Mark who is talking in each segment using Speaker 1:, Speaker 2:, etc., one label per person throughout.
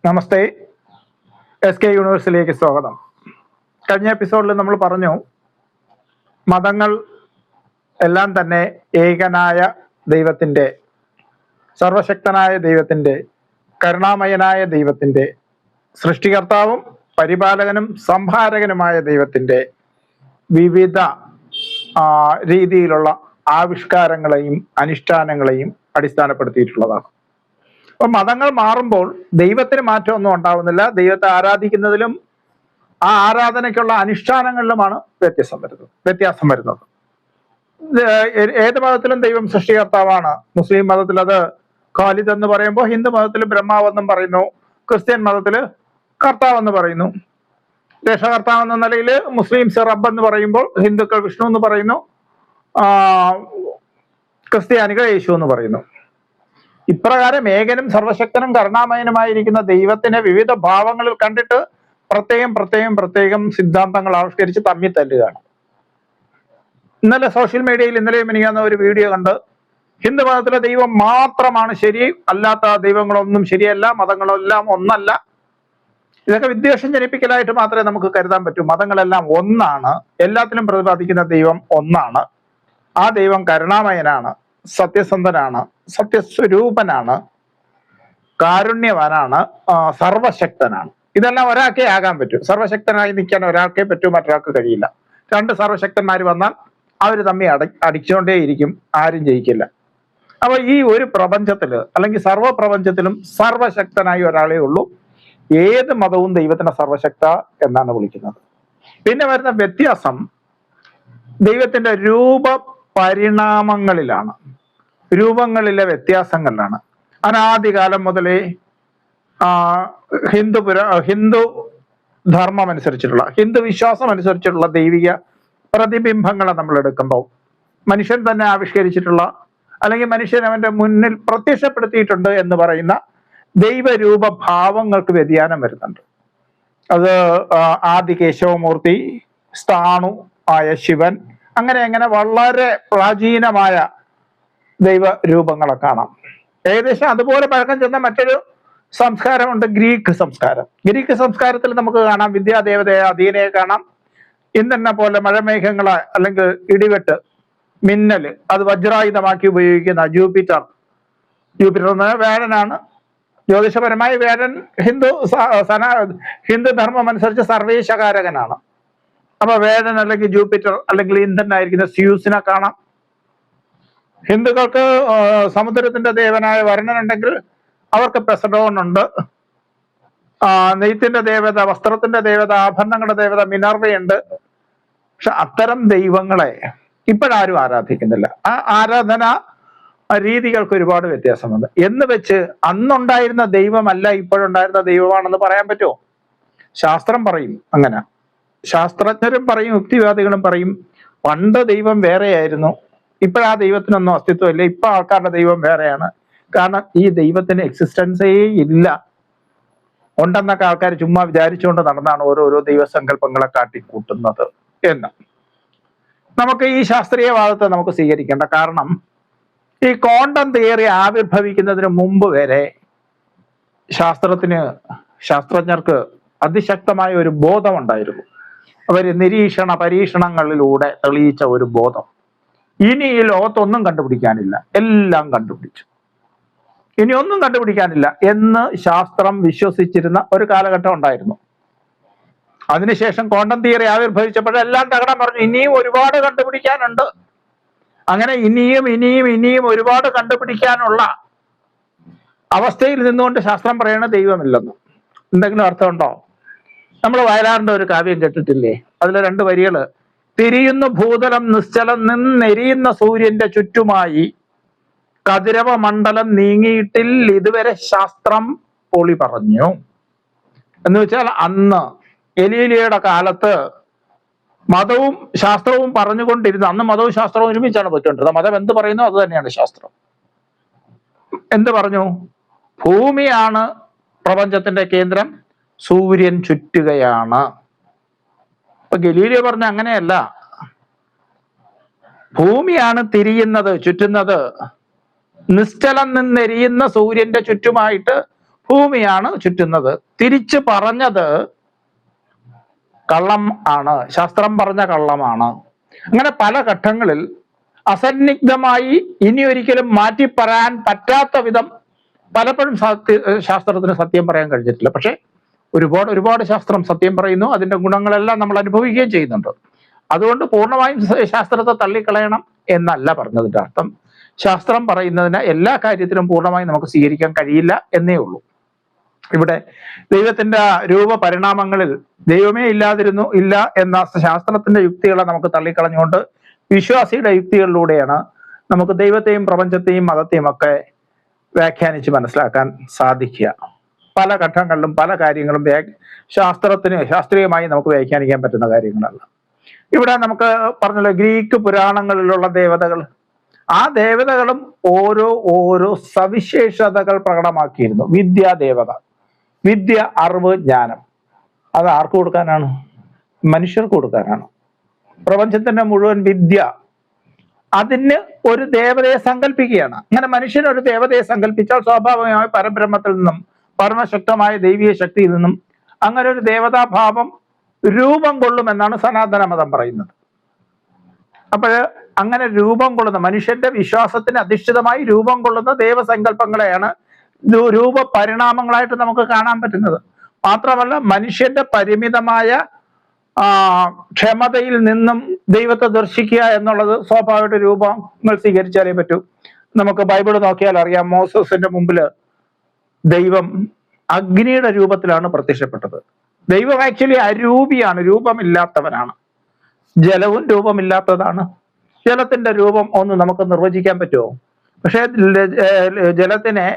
Speaker 1: നമസ്തേ, SK യൂണിവേഴ്സിലേക്ക് സ്വാഗതം. കഴിഞ്ഞ എപ്പിസോഡിൽ നമ്മൾ പറഞ്ഞു മതങ്ങൾ എല്ലാം തന്നെ ഏകനായ ദൈവത്തിൻ്റെ, സർവശക്തനായ ദൈവത്തിൻ്റെ, കരുണാമയനായ ദൈവത്തിൻ്റെ, സൃഷ്ടികർത്താവും പരിപാലകനും സംഹാരകനുമായ ദൈവത്തിൻ്റെ വിവിധ രീതിയിലുള്ള ആവിഷ്കാരങ്ങളെയും അനുഷ്ഠാനങ്ങളെയും അടിസ്ഥാനപ്പെടുത്തിയിട്ടുള്ളതാണ്. അപ്പൊ മതങ്ങൾ മാറുമ്പോൾ ദൈവത്തിന് മാറ്റമൊന്നും ഉണ്ടാവുന്നില്ല. ദൈവത്തെ ആരാധിക്കുന്നതിലും ആ ആരാധനയ്ക്കുള്ള അനുഷ്ഠാനങ്ങളിലുമാണ് വ്യത്യാസം വരുന്നത്. ഏത് മതത്തിലും ദൈവം സൃഷ്ടികർത്താവാണ്. മുസ്ലിം മതത്തിൽ അത് ഖാലിദ് എന്ന് പറയുമ്പോൾ ഹിന്ദു മതത്തിൽ ബ്രഹ്മാവ് എന്നും പറയുന്നു, ക്രിസ്ത്യൻ മതത്തിൽ കർത്താവ് എന്ന് പറയുന്നു. രക്ഷകർത്താവ് എന്ന നിലയിൽ മുസ്ലിംസ് റബ്ബ് എന്ന് പറയുമ്പോൾ ഹിന്ദുക്കൾ വിഷ്ണു എന്ന് പറയുന്നു, ക്രിസ്ത്യാനികൾ യേശു എന്ന് പറയുന്നു. ഇപ്രകാരം ഏകനും സർവശക്തനും കരുണാമയനുമായിരിക്കുന്ന ദൈവത്തിനെ വിവിധ ഭാവങ്ങളിൽ കണ്ടിട്ട് പ്രത്യേകം സിദ്ധാന്തങ്ങൾ ആവിഷ്കരിച്ച് തമ്മിൽ തല്ലുകയാണ്. ഇന്നലെ സോഷ്യൽ മീഡിയയിൽ മിനിങ്ങാന്ന ഒരു വീഡിയോ കണ്ട് ഹിന്ദു മതത്തിലെ ദൈവം മാത്രമാണ് ശരി, അല്ലാത്ത ദൈവങ്ങളൊന്നും ശരിയല്ല, മതങ്ങളെല്ലാം ഒന്നല്ല. ഇതൊക്കെ വിദ്വേഷം ജനിപ്പിക്കലായിട്ട് മാത്രമേ നമുക്ക് കരുതാൻ പറ്റൂ. മതങ്ങളെല്ലാം ഒന്നാണ്, എല്ലാത്തിലും പ്രതിപാദിക്കുന്ന ദൈവം ഒന്നാണ്. ആ ദൈവം കരുണാമയനാണ്, സത്യസന്ധനാണ്, സത്യസ്വരൂപനാണ്, കാരുണ്യവാനാണ്, സർവശക്തനാണ്. ഇതെല്ലാം ഒരാൾക്കേ ആകാൻ പറ്റൂ. സർവശക്തനായി നിൽക്കാൻ ഒരാൾക്കേ പറ്റൂ, മറ്റൊരാൾക്ക് കഴിയില്ല. രണ്ട് സർവശക്തന്മാർ വന്നാൽ അവർ തമ്മിൽ അടിച്ചുകൊണ്ടേയിരിക്കും, ആരും ജയിക്കില്ല. അപ്പൊ ഈ ഒരു പ്രപഞ്ചത്തില് അല്ലെങ്കിൽ സർവപ്രപഞ്ചത്തിലും സർവശക്തനായി ഒരാളേ ഉള്ളൂ. ഏത് മതവും ദൈവത്തിനെ സർവശക്ത എന്നാണ് വിളിക്കുന്നത്. പിന്നെ വരുന്ന വ്യത്യാസം ദൈവത്തിന്റെ പരിണാമങ്ങളിലാണ്, രൂപങ്ങളിലെ വ്യത്യാസങ്ങളിലാണ്. അനാദികാലം മുതലേ ഹിന്ദു ധർമ്മം അനുസരിച്ചിട്ടുള്ള, ഹിന്ദു വിശ്വാസം അനുസരിച്ചിട്ടുള്ള ദൈവിക പ്രതിബിംബങ്ങളെ നമ്മൾ എടുക്കുമ്പോൾ മനുഷ്യൻ തന്നെ ആവിഷ്കരിച്ചിട്ടുള്ള അല്ലെങ്കിൽ മനുഷ്യൻ അവന്റെ മുന്നിൽ പ്രത്യക്ഷപ്പെടുത്തിയിട്ടുണ്ട് എന്ന് പറയുന്ന ദൈവരൂപ ഭാവങ്ങൾക്ക് വ്യതിയാനം വരുന്നുണ്ട്. അത് ആദി കേശവമൂർത്തി, സ്ഥാണു ആയ ശിവൻ, അങ്ങനെ വളരെ പ്രാചീനമായ ദൈവരൂപങ്ങളെ കാണാം. ഏകദേശം അതുപോലെ പഴക്കം ചെന്ന മറ്റൊരു സംസ്കാരമുണ്ട്, ഗ്രീക്ക് സംസ്കാരം. ഗ്രീക്ക് സംസ്കാരത്തിൽ നമുക്ക് കാണാം വിദ്യാദേവതയെ അധീനയെ കാണാം. ഇന്നെന്നെ പോലെ മഴമേഘങ്ങളെ അല്ലെങ്കിൽ ഇടിവെട്ട്, മിന്നല് അത് വജ്രായുധമാക്കി ഉപയോഗിക്കുന്ന ജൂപ്പിറ്റർ എന്ന് വേഴനാണ്. ജ്യോതിഷപരമായി വേഴൻ ഹിന്ദു ധർമ്മം അനുസരിച്ച് സർവേശകാരകനാണ്. അപ്പൊ വേഴൻ അല്ലെങ്കിൽ ജൂപ്പിറ്റർ അല്ലെങ്കിൽ ഇന്ധനായിരിക്കുന്ന സ്യൂസിനെ കാണാം. ഹിന്ദുക്കൾക്ക് സമുദ്രത്തിന്റെ ദേവനായ വരുണനുണ്ടെങ്കിൽ അവർക്ക് പെസഡോൺ ഉണ്ട്. നെയ്ത്തിന്റെ ദേവത, വസ്ത്രത്തിന്റെ ദേവത, ആഭരണങ്ങളുടെ ദേവത മിനർവയുണ്ട്. പക്ഷെ അത്തരം ദൈവങ്ങളെ ഇപ്പോഴാരും ആരാധിക്കുന്നില്ല. ആ ആരാധന രീതികൾക്ക് ഒരുപാട് വ്യത്യാസമുണ്ട്. എന്ന് വെച്ച് അന്നുണ്ടായിരുന്ന ദൈവമല്ല ഇപ്പോഴുണ്ടായിരുന്ന ദൈവമാണെന്ന് പറയാൻ പറ്റുമോ? ശാസ്ത്രം പറയും അങ്ങനെ, ശാസ്ത്രജ്ഞരും പറയും, യുക്തിവാദികളും പറയും പണ്ട് ദൈവം വേറെയായിരുന്നു, ഇപ്പോഴാ ദൈവത്തിനൊന്നും അസ്തിത്വമില്ല, ഇപ്പൊ ആൾക്കാരുടെ ദൈവം വേറെയാണ്. കാരണം ഈ ദൈവത്തിന് എക്സിസ്റ്റൻസേ ഇല്ല. ഉണ്ടെന്നൊക്കെ ആൾക്കാർ ചുമ്മാ വിചാരിച്ചുകൊണ്ട് നടന്നാണ് ഓരോരോ ദൈവസങ്കല്പങ്ങളെ കാട്ടിക്കൂട്ടുന്നത് എന്ന് നമുക്ക് ഈ ശാസ്ത്രീയവാദത്തെ നമുക്ക് സ്വീകരിക്കേണ്ട. കാരണം ഈ ക്വാണ്ടം തിയറി ആവിർഭവിക്കുന്നതിന് മുമ്പ് വരെ ശാസ്ത്രജ്ഞർക്ക് അതിശക്തമായ ഒരു ബോധമുണ്ടായിരുന്നു. അവര് നിരീക്ഷണ പരീക്ഷണങ്ങളിലൂടെ തെളിയിച്ച ഒരു ബോധം. ഇനി ഈ ലോകത്തൊന്നും കണ്ടുപിടിക്കാനില്ല, എല്ലാം കണ്ടുപിടിച്ചു, ഇനി ഒന്നും കണ്ടുപിടിക്കാനില്ല എന്ന് ശാസ്ത്രം വിശ്വസിച്ചിരുന്ന ഒരു കാലഘട്ടം ഉണ്ടായിരുന്നു. അതിനുശേഷം ക്വാണ്ടം തിയറി ആവിർഭവിച്ചപ്പോഴെല്ലാം തകടം പറഞ്ഞു, ഇനിയും ഒരുപാട് കണ്ടുപിടിക്കാനുണ്ട്. അങ്ങനെ ഇനിയും ഒരുപാട് കണ്ടുപിടിക്കാനുള്ള അവസ്ഥയിൽ നിന്നുകൊണ്ട് ശാസ്ത്രം പറയണ ദൈവമില്ലെന്ന്. എന്തെങ്കിലും അർത്ഥമുണ്ടോ? നമ്മൾ വയലാറിന്റെ ഒരു കാവ്യം കേട്ടിട്ടില്ലേ? അതിലെ 2 വരികള്: തിരിയുന്നു ഭൂതലം നിശ്ചലം നിന്നെരിയുന്ന സൂര്യന്റെ ചുറ്റുമായി, കതിരവ മണ്ഡലം നീങ്ങിയിട്ടിൽ ഇതുവരെ ശാസ്ത്രം പൊളി പറഞ്ഞു. എന്ന് വെച്ചാൽ അന്ന് ഗലീലിയോയുടെ കാലത്ത് മതവും ശാസ്ത്രവും പറഞ്ഞുകൊണ്ടിരുന്നു. അന്ന് മതവും ശാസ്ത്രവും ഒരുമിച്ചാണ് പോയിക്കൊണ്ടിരുന്നത്. മതം എന്ത് പറയുന്നു അത് തന്നെയാണ് ശാസ്ത്രം. എന്ത് പറഞ്ഞു? ഭൂമിയാണ് പ്രപഞ്ചത്തിന്റെ കേന്ദ്രം, സൂര്യൻ ചുറ്റുകയാണ്. അപ്പൊ ഗലീലിയോ പറഞ്ഞ അങ്ങനെയല്ല, ഭൂമിയാണ് തിരിയുന്നത്, ചുറ്റുന്നത്. നിശ്ചലം നിന്നെരിയുന്ന സൂര്യന്റെ ചുറ്റുമായിട്ട് ഭൂമിയാണ് ചുറ്റുന്നത്. തിരിച്ചു പറഞ്ഞത് കള്ളം ആണ്, ശാസ്ത്രം പറഞ്ഞ കള്ളമാണ്. അങ്ങനെ പല ഘട്ടങ്ങളിൽ അസന്നിഗ്ധമായി ഇനി ഒരിക്കലും മാറ്റി പറയാൻ പറ്റാത്ത വിധം പലപ്പോഴും ശാസ്ത്രത്തിന് സത്യം പറയാൻ കഴിഞ്ഞിട്ടില്ല. പക്ഷെ ഒരുപാട് ശാസ്ത്രം സത്യം പറയുന്നു, അതിന്റെ ഗുണങ്ങളെല്ലാം നമ്മൾ അനുഭവിക്കുകയും ചെയ്യുന്നുണ്ട്. അതുകൊണ്ട് പൂർണ്ണമായും ശാസ്ത്രത്തെ തള്ളിക്കളയണം എന്നല്ല പറഞ്ഞതിന്റെ അർത്ഥം. ശാസ്ത്രം പറയുന്നതിന് എല്ലാ കാര്യത്തിലും പൂർണ്ണമായും നമുക്ക് സ്വീകരിക്കാൻ കഴിയില്ല എന്നേ ഉള്ളൂ. ഇവിടെ ദൈവത്തിന്റെ രൂപപരിണാമങ്ങളിൽ ദൈവമേ ഇല്ല എന്ന ശാസ്ത്രത്തിന്റെ യുക്തികളെ നമുക്ക് തള്ളിക്കളഞ്ഞുകൊണ്ട് വിശ്വാസിയുടെ യുക്തികളിലൂടെയാണ് നമുക്ക് ദൈവത്തെയും പ്രപഞ്ചത്തെയും മതത്തെയും ഒക്കെ വ്യാഖ്യാനിച്ച് മനസ്സിലാക്കാൻ സാധിക്കുക. പല ഘട്ടങ്ങളിലും പല കാര്യങ്ങളും ശാസ്ത്രീയമായി നമുക്ക് വ്യാഖ്യാനിക്കാൻ പറ്റുന്ന കാര്യങ്ങളല്ല. ഇവിടെ നമുക്ക് പറഞ്ഞല്ലോ, ഗ്രീക്ക് പുരാണങ്ങളിലുള്ള ദേവതകൾ, ആ ദേവതകളും ഓരോ സവിശേഷതകൾ പ്രകടമാക്കിയിരുന്നു. വിദ്യാദേവത, വിദ്യ, അറിവ്, ജ്ഞാനം, അത് ആർക്ക് കൊടുക്കാനാണ്? മനുഷ്യർക്ക് കൊടുക്കാനാണ്. പ്രപഞ്ചത്തിന്റെ മുഴുവൻ വിദ്യ, അതിന് ഒരു ദേവതയെ സങ്കല്പിക്കുകയാണ്. അങ്ങനെ മനുഷ്യൻ ഒരു ദേവതയെ സങ്കല്പിച്ചാൽ സ്വാഭാവികമായി പരബ്രഹ്മത്തിൽ നിന്നും പരമശക്തമായ ദൈവീയ ശക്തിയിൽ നിന്നും അങ്ങനെ ഒരു ദേവതാഭാവം രൂപം കൊള്ളുമെന്നാണ് സനാതന മതം പറയുന്നത്. അപ്പോൾ അങ്ങനെ രൂപം കൊള്ളുന്ന, മനുഷ്യന്റെ വിശ്വാസത്തിന് അധിഷ്ഠിതമായി രൂപം കൊള്ളുന്ന ദൈവസങ്കല്പങ്ങളെയാണ് രൂപപരിണാമങ്ങളായിട്ട് നമുക്ക് കാണാൻ പറ്റുന്നത്. മാത്രമല്ല, മനുഷ്യന്റെ പരിമിതമായ ക്ഷമതയിൽ നിന്നും ദൈവത്തെ ദർശിക്കുക എന്നുള്ളത് സ്വാഭാവിക രൂപങ്ങൾ സ്വീകരിച്ചാലേ പറ്റൂ. നമുക്ക് ബൈബിൾ നോക്കിയാൽ അറിയാം, മോസസിന്റെ മുമ്പില് ദൈവം അഗ്നിയുടെ രൂപത്തിലാണ് പ്രത്യക്ഷപ്പെട്ടത്. ദൈവം ആക്ച്വലി അരൂപിയാണ്, രൂപമില്ലാത്തവനാണ്. ജലവും രൂപമില്ലാത്തതാണ്. ജലത്തിന്റെ രൂപം ഒന്ന് നമുക്ക് നിർവചിക്കാൻ പറ്റുമോ? പക്ഷെ ജലത്തിനെ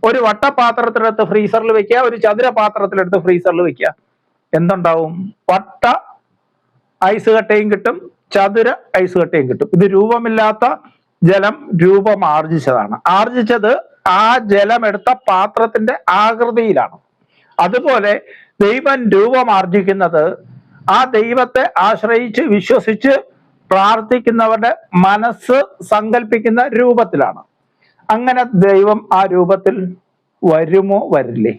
Speaker 1: ഒരു വട്ടപാത്രത്തിലെടുത്ത് ഫ്രീസറിൽ വെക്കുക, ഒരു ചതുര പാത്രത്തിലെടുത്ത് ഫ്രീസറിൽ വെക്കുക, എന്തുണ്ടാവും? വട്ട ഐസ് കട്ടയും കിട്ടും, ചതുര ഐസ് കട്ടയും കിട്ടും. ഇത് രൂപമില്ലാത്ത ജലം രൂപം ആർജിച്ചതാണ്. ആർജിച്ചത് ആ ജലം എടുത്ത പാത്രത്തിന്റെ ആകൃതിയിലാണ്. അതുപോലെ ദൈവം രൂപം ആർജിക്കുന്നത് ആ ദൈവത്തെ ആശ്രയിച്ച് വിശ്വസിച്ച് പ്രാർത്ഥിക്കുന്നവരുടെ മനസ്സ് സങ്കല്പിക്കുന്ന രൂപത്തിലാണ്. അങ്ങനെ ദൈവം ആ രൂപത്തിൽ വരുമോ വരില്ലേ?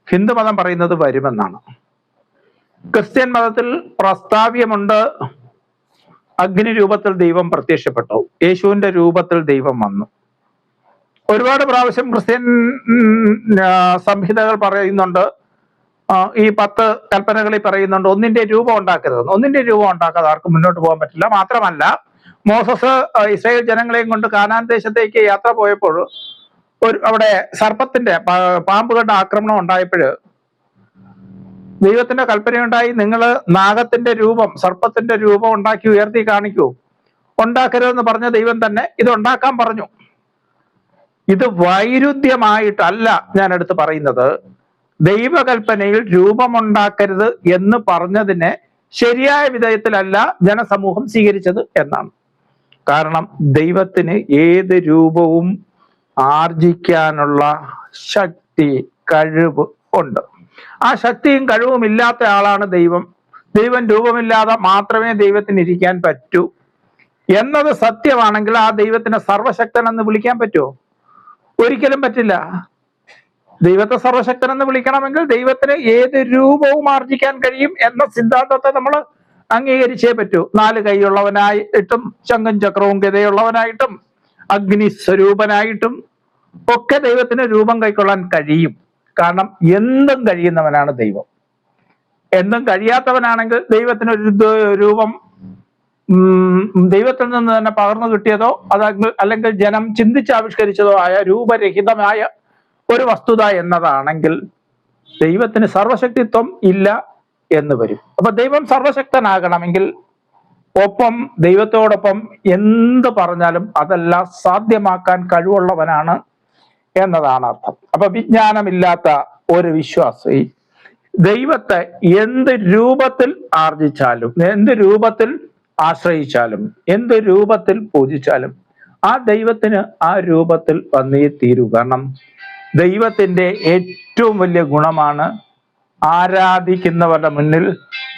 Speaker 1: ഹിന്ദു മതം പറയുന്നത് വരുമെന്നാണ്. ക്രിസ്ത്യൻ മതത്തിൽ പ്രസ്താവ്യമുണ്ട്, അഗ്നി രൂപത്തിൽ ദൈവം പ്രത്യക്ഷപ്പെട്ടു, യേശുവിന്റെ രൂപത്തിൽ ദൈവം വന്നു. ഒരുപാട് പ്രാവശ്യം ക്രിസ്ത്യൻ സംഹിതകൾ പറയുന്നുണ്ട്, ഈ 10 കൽപ്പനകളിൽ പറയുന്നുണ്ട്, ഒന്നിന്റെ രൂപം ഉണ്ടാക്കരുത്. ഒന്നിന്റെ രൂപം ഉണ്ടാക്കാതെ ആർക്കും മുന്നോട്ട് പോകാൻ പറ്റില്ല. മാത്രമല്ല, മോസസ് ഇസ്രായേൽ ജനങ്ങളെയും കൊണ്ട് കാനാൻ ദേശത്തേക്ക് യാത്ര പോയപ്പോൾ അവിടെ സർപ്പത്തിന്റെ പാമ്പുകളുടെ ആക്രമണം ഉണ്ടായപ്പോൾ ദൈവത്തിന്റെ കൽപ്പനയുണ്ടായി, നിങ്ങൾ നാഗത്തിന്റെ രൂപം, സർപ്പത്തിന്റെ രൂപം ഉണ്ടാക്കി ഉയർത്തി കാണിക്കൂ. ഉണ്ടാക്കരുതെന്ന് പറഞ്ഞ ദൈവം തന്നെ ഇത് ഉണ്ടാക്കാൻ പറഞ്ഞു. ഇത് വൈരുദ്ധ്യമായിട്ടല്ല ഞാൻ എടുത്ത് പറയുന്നത്. ദൈവകൽപ്പനയിൽ രൂപമുണ്ടാക്കരുത് എന്ന് പറഞ്ഞതിനെ ശരിയായ വിധേയത്തിലല്ല ജനസമൂഹം സ്വീകരിച്ചത് എന്നാണ്. കാരണം ദൈവത്തിന് ഏത് രൂപവും ആർജിക്കാനുള്ള ശക്തി, കഴിവ് ഉണ്ട്. ആ ശക്തിയും കഴിവും ഇല്ലാത്ത ആളാണ് ദൈവം. ദൈവം രൂപമില്ലാതെ മാത്രമേ ദൈവത്തിന് ഇരിക്കാൻ പറ്റൂ എന്നത് സത്യമാണെങ്കിൽ ആ ദൈവത്തിനെ സർവശക്തൻ എന്ന് വിളിക്കാൻ പറ്റുമോ? ഒരിക്കലും പറ്റില്ല. ദൈവത്തെ സർവശക്തൻ എന്ന് വിളിക്കണമെങ്കിൽ ദൈവത്തിന് ഏത് രൂപവും ആർജിക്കാൻ കഴിയും എന്ന സിദ്ധാന്തത്തെ നമ്മൾ അംഗീകരിച്ചേ പറ്റൂ. 4 കൈയുള്ളവനായിട്ടും ശംഖും ചക്രവും ഗതയുള്ളവനായിട്ടും അഗ്നി സ്വരൂപനായിട്ടും ഒക്കെ ദൈവത്തിന് രൂപം കൈക്കൊള്ളാൻ കഴിയും. കാരണം എന്തും കഴിയുന്നവനാണ് ദൈവം. എന്തും കഴിയാത്തവനാണെങ്കിൽ ദൈവത്തിന് ഒരു രൂപം ദൈവത്തിൽ നിന്ന് തന്നെ പകർന്നു കിട്ടിയതോ അല്ലെങ്കിൽ ജനം ചിന്തിച്ചാവിഷ്കരിച്ചതോ ആയ രൂപരഹിതമായ ഒരു വസ്തുത എന്നതാണെങ്കിൽ ദൈവത്തിന് സർവശക്തിത്വം ഇല്ല എന്ന് വരും. അപ്പൊ ദൈവം സർവശക്തനാകണമെങ്കിൽ ഒപ്പം ദൈവത്തോടൊപ്പം എന്ത് പറഞ്ഞാലും അതെല്ലാം സാധ്യമാക്കാൻ കഴിവുള്ളവനാണ് എന്നതാണ് അർത്ഥം. അപ്പൊ വിജ്ഞാനമില്ലാത്ത ഒരു വിശ്വാസി ദൈവത്തെ എന്ത് രൂപത്തിൽ ആർജിച്ചാലും, എന്ത് രൂപത്തിൽ ആശ്രയിച്ചാലും, എന്ത് രൂപത്തിൽ പൂജിച്ചാലും ആ ദൈവത്തിന് ആ രൂപത്തിൽ വന്നേ തീരൂ. കാരണം ദൈവത്തിന്റെ ഏറ്റവും വലിയ ഗുണമാണ് ആരാധിക്കുന്നവരുടെ മുന്നിൽ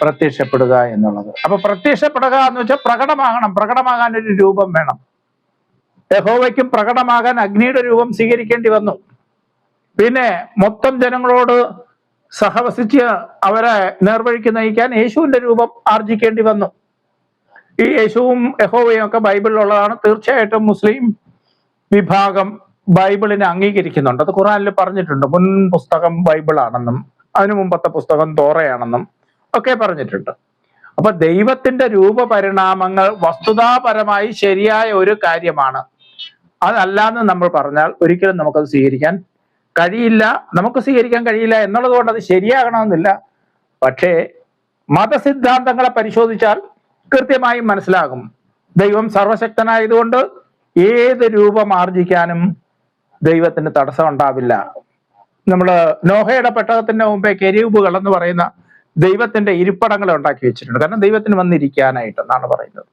Speaker 1: പ്രത്യക്ഷപ്പെടുക എന്നുള്ളത്. അപ്പൊ പ്രത്യക്ഷപ്പെടുക എന്ന് വെച്ചാൽ പ്രകടമാകണം. പ്രകടമാകാൻ ഒരു രൂപം വേണം. യഹോവയ്ക്കും പ്രകടമാകാൻ അഗ്നിയുടെ രൂപം സ്വീകരിക്കേണ്ടി വന്നു. പിന്നെ മൊത്തം ജനങ്ങളോട് സഹവസിച്ച് അവരെ നേർവഴിക്ക് നയിക്കാൻ യേശുവിന്റെ രൂപം ആർജിക്കേണ്ടി വന്നു. ഈ യേശുവും യഹോവയും ഒക്കെ ബൈബിളിലുള്ളതാണ്. തീർച്ചയായിട്ടും മുസ്ലിം വിഭാഗം ബൈബിളിനെ അംഗീകരിക്കുന്നുണ്ട്. അത് ഖുറാനിൽ പറഞ്ഞിട്ടുണ്ട്. മുൻ പുസ്തകം ബൈബിളാണെന്നും അതിനു മുമ്പത്തെ പുസ്തകം തോറയാണെന്നും ഒക്കെ പറഞ്ഞിട്ടുണ്ട്. അപ്പൊ ദൈവത്തിന്റെ രൂപപരിണാമങ്ങൾ വസ്തുതാപരമായി ശരിയായ ഒരു കാര്യമാണ്. അതല്ലാന്ന് നമ്മൾ പറഞ്ഞാൽ ഒരിക്കലും നമുക്കത് സ്വീകരിക്കാൻ കഴിയില്ല. നമുക്ക് സ്വീകരിക്കാൻ കഴിയില്ല എന്നുള്ളത് കൊണ്ട് അത് ശരിയാകണമെന്നില്ല. പക്ഷേ മതസിദ്ധാന്തങ്ങളെ പരിശോധിച്ചാൽ കൃത്യമായും മനസ്സിലാകും. ദൈവം സർവശക്തനായതുകൊണ്ട് ഏത് രൂപം ആർജിക്കാനും ദൈവത്തിന് തടസ്സം ഉണ്ടാവില്ല. നമ്മള് നോഹയുടെ പെട്ടകത്തിന്റെ മുമ്പേ കെരൂബുകൾ എന്ന് പറയുന്ന ദൈവത്തിന്റെ ഇരിപ്പിടങ്ങളെ ഉണ്ടാക്കി വെച്ചിട്ടുണ്ട്. കാരണം ദൈവത്തിന് വന്നിരിക്കാനായിട്ട് എന്നാണ് പറയുന്നത്.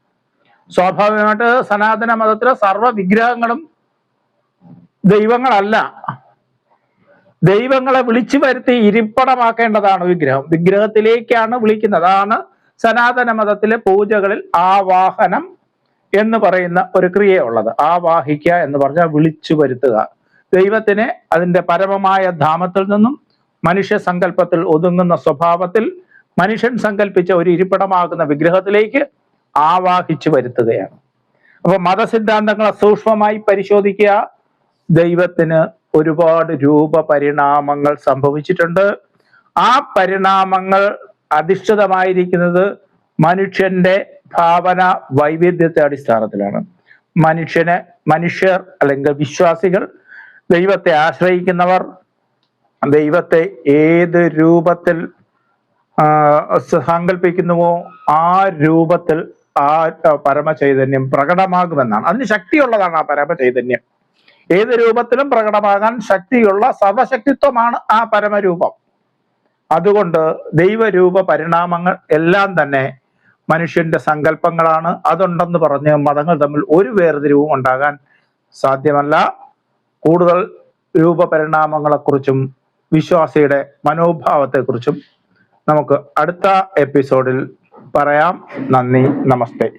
Speaker 1: സ്വാഭാവികമായിട്ട് സനാതന മതത്തിലെ സർവ്വ വിഗ്രഹങ്ങളും ദൈവങ്ങളല്ല. ദൈവങ്ങളെ വിളിച്ചു വരുത്തി ഇരിപ്പിടമാക്കേണ്ടതാണ് വിഗ്രഹം. വിഗ്രഹത്തിലേക്കാണ് വിളിക്കുന്നത്. അതാണ് സനാതന മതത്തിലെ പൂജകളിൽ ആവാഹനം എന്ന് പറയുന്ന ഒരു ക്രിയയുള്ളത്. ആവാഹിക്കുക എന്ന് പറഞ്ഞാൽ വിളിച്ചു വരുത്തുക. ദൈവത്തിനെ അതിന്റെ പരമമായ ധാമത്തിൽ നിന്നും മനുഷ്യ സങ്കല്പത്തിൽ ഒതുങ്ങുന്ന സ്വഭാവത്തിൽ മനുഷ്യൻ സങ്കല്പിച്ച ഒരു ഇരിപ്പിടമാകുന്ന വിഗ്രഹത്തിലേക്ക് ആവാഹിച്ചു വരുത്തുകയാണ്. അപ്പൊ മതസിദ്ധാന്തങ്ങളെ സൂക്ഷ്മമായി പരിശോധിക്കുക. ദൈവത്തിന് ഒരുപാട് രൂപപരിണാമങ്ങൾ സംഭവിച്ചിട്ടുണ്ട്. ആ പരിണാമങ്ങൾ അധിഷ്ഠിതമായിരിക്കുന്നത് മനുഷ്യന്റെ ഭാവന വൈവിധ്യത്തെ അടിസ്ഥാനത്തിലാണ്. മനുഷ്യർ അല്ലെങ്കിൽ വിശ്വാസികൾ, ദൈവത്തെ ആശ്രയിക്കുന്നവർ ദൈവത്തെ ഏത് രൂപത്തിൽ സങ്കല്പിക്കുന്നുവോ ആ രൂപത്തിൽ ആ പരമചൈതന്യം പ്രകടമാകുമെന്നാണ്. അതിന് ശക്തിയുള്ളതാണ് ആ പരമചൈതന്യം. ഏത് രൂപത്തിലും പ്രകടമാകാൻ ശക്തിയുള്ള സർവശക്തിത്വമാണ് ആ പരമരൂപം. അതുകൊണ്ട് ദൈവരൂപ പരിണാമങ്ങൾ എല്ലാം തന്നെ മനുഷ്യന്റെ സങ്കല്പങ്ങളാണ്. അതുണ്ടെന്ന് പറഞ്ഞ് മതങ്ങൾ തമ്മിൽ ഒരു വേർതിരിവും ഉണ്ടാകാൻ സാധ്യമല്ല. കൂടുതൽ രൂപപരിണാമങ്ങളെക്കുറിച്ചും വിശ്വാസിയുടെ മനോഭാവത്തെക്കുറിച്ചും നമുക്ക് അടുത്ത എപ്പിസോഡിൽ പറയാം. നന്ദി, നമസ്തേ.